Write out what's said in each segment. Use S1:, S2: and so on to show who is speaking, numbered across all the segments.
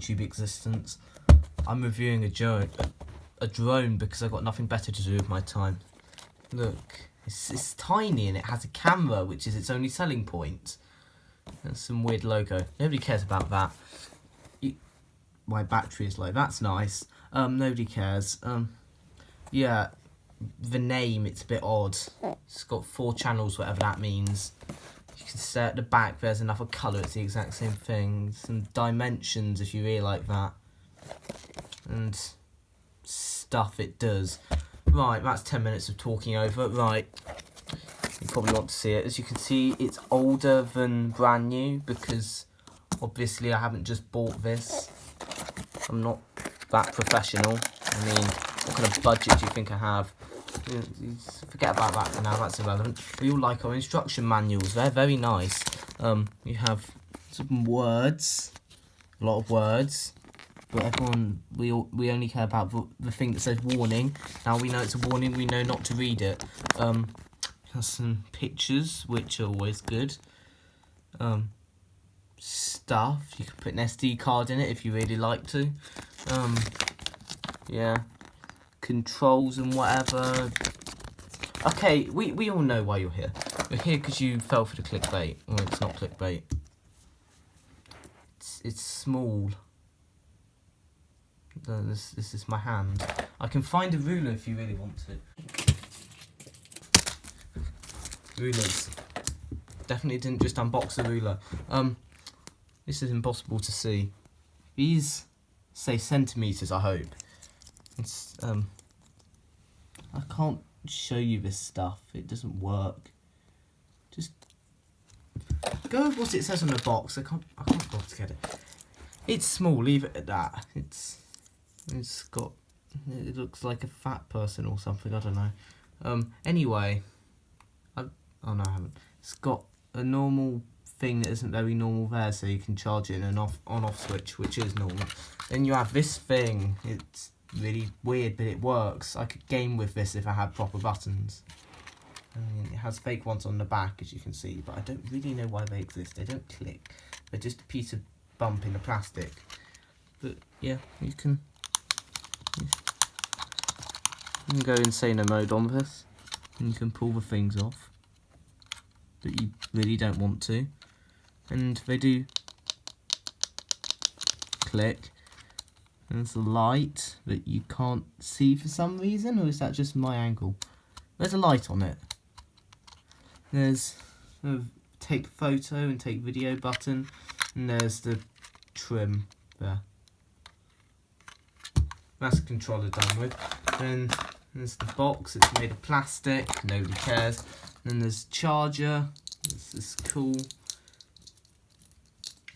S1: YouTube existence. I'm reviewing a drone because I've got nothing better to do with my time. Look, it's tiny and it has a camera, which is its only selling point. And some weird logo. Nobody cares about that. My battery is low. That's nice. Nobody cares. Yeah, the name, it's a bit odd. It's got 4 channels, whatever that means. You can see at the back there's another colour, it's the exact same thing. Some dimensions if you really like that. And stuff it does. Right, that's 10 minutes of talking over. Right, you probably want to see it. As you can see, it's older than brand new because obviously I haven't just bought this. I'm not that professional. I mean, what kind of budget do you think I have? Forget about that for now, that's irrelevant. We all like our instruction manuals, they're very nice. You have some words, a lot of words, but everyone, we only care about the thing that says warning. Now we know it's a warning, we know not to read it. Has some pictures, which are always good. Stuff, you can put an SD card in it if you really like to. Yeah, controls and whatever. Okay, we all know why you're here. You're here because you fell for the clickbait. Well, it's not clickbait. It's small. This is my hand. I can find a ruler if you really want to. Rulers. Definitely didn't just unbox a ruler. This is impossible to see. These say centimeters, I hope. It's I can't show you this stuff. It doesn't work. Just go with what it says on the box. I can't bother to get it. It's small. Leave it at that. It's got. It looks like a fat person or something. I don't know. Anyway. Oh no, I haven't. It's got a normal thing that isn't very normal there, so you can charge it in an on-off switch, which is normal. Then you have this thing. It's really weird, but it works. I could game with this if I had proper buttons. I mean, it has fake ones on the back, as you can see, but I don't really know why they exist. They don't click. They're just a piece of bump in the plastic. But yeah, you can go insano mode on this, and you can pull the things off that you really don't want to, and they do click. And there's a light that you can't see for some reason, or is that just my angle? There's a light on it. There's a take photo and take video button, and there's the trim there. That's the controller done with. Then there's the box, it's made of plastic, nobody cares. Then there's charger, this is cool.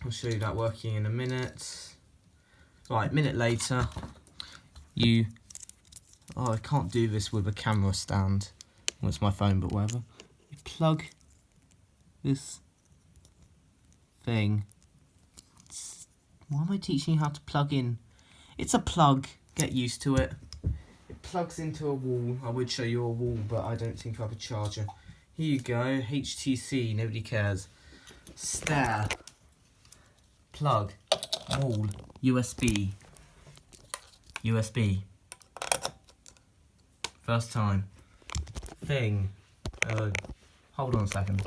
S1: I'll show you that working in a minute. Right, a minute later, I can't do this with a camera stand. Well, it's my phone, but whatever. You plug this thing. Why am I teaching you how to plug in? It's a plug, get used to it. It plugs into a wall. I would show you a wall, but I don't think I have a charger. Here you go, HTC, nobody cares. Stair, plug, wall, USB. First time. Thing. Hold on a second.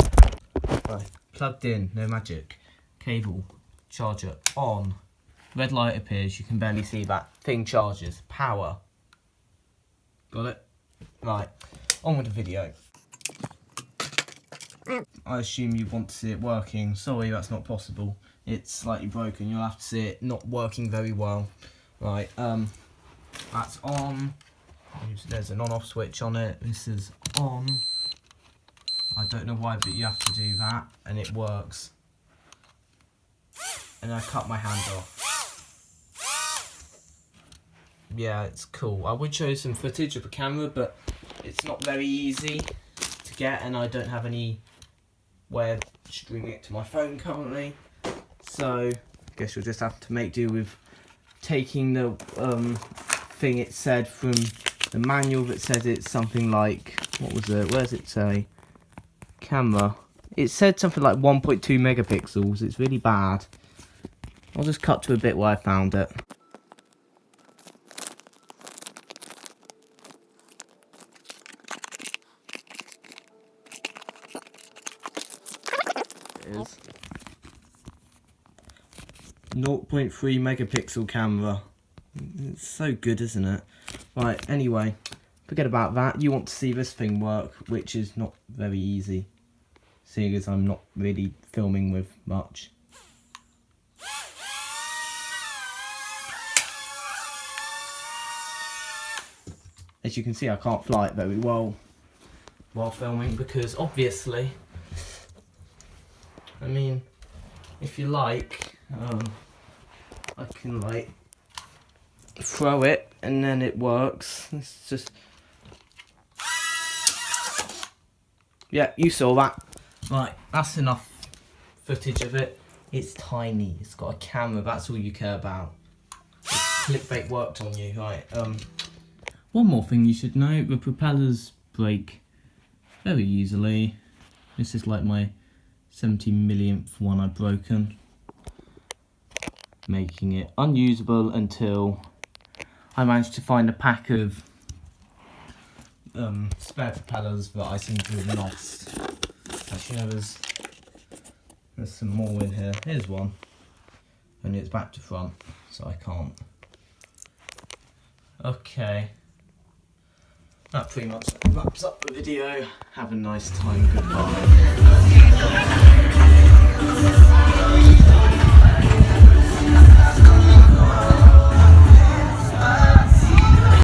S1: Right. Plugged in, no magic. Cable, charger, on. Red light appears, you can barely see that. Thing charges, power. Got it? Right, on with the video. I assume you want to see it working. Sorry, that's not possible. It's slightly broken. You'll have to see it not working very well. Right, that's on. There's an on-off switch on it. This is on. I don't know why, but you have to do that, and it works. And I cut my hand off. Yeah, it's cool. I would show you some footage of the camera, but it's not very easy to get, and I don't have any way of streaming it to my phone currently. So, I guess you'll just have to make do with taking the thing it said from the manual that said it's something like, what was it? Where does it say? Camera. It said something like 1.2 megapixels. It's really bad. I'll just cut to a bit where I found it. It is 0.3 megapixel camera. It's so good, isn't it? Right, anyway, forget about that. You want to see this thing work, which is not very easy, seeing as I'm not really filming with much. As you can see, I can't fly it very well while filming because obviously, I mean, if you like, I can like throw it and then it works. It's just, yeah, you saw that. Right, that's enough footage of it. It's tiny, it's got a camera, that's all you care about. Clickbait worked on you, right? One more thing you should know, the propellers break very easily. This is like my 70 millionth one I've broken, making it unusable until I managed to find a pack of spare propellers that I seem to have lost. Actually, no, there's some more in here. Here's one, only it's back to front, so I can't. Okay. That pretty much wraps up the video. Have a nice time. Goodbye.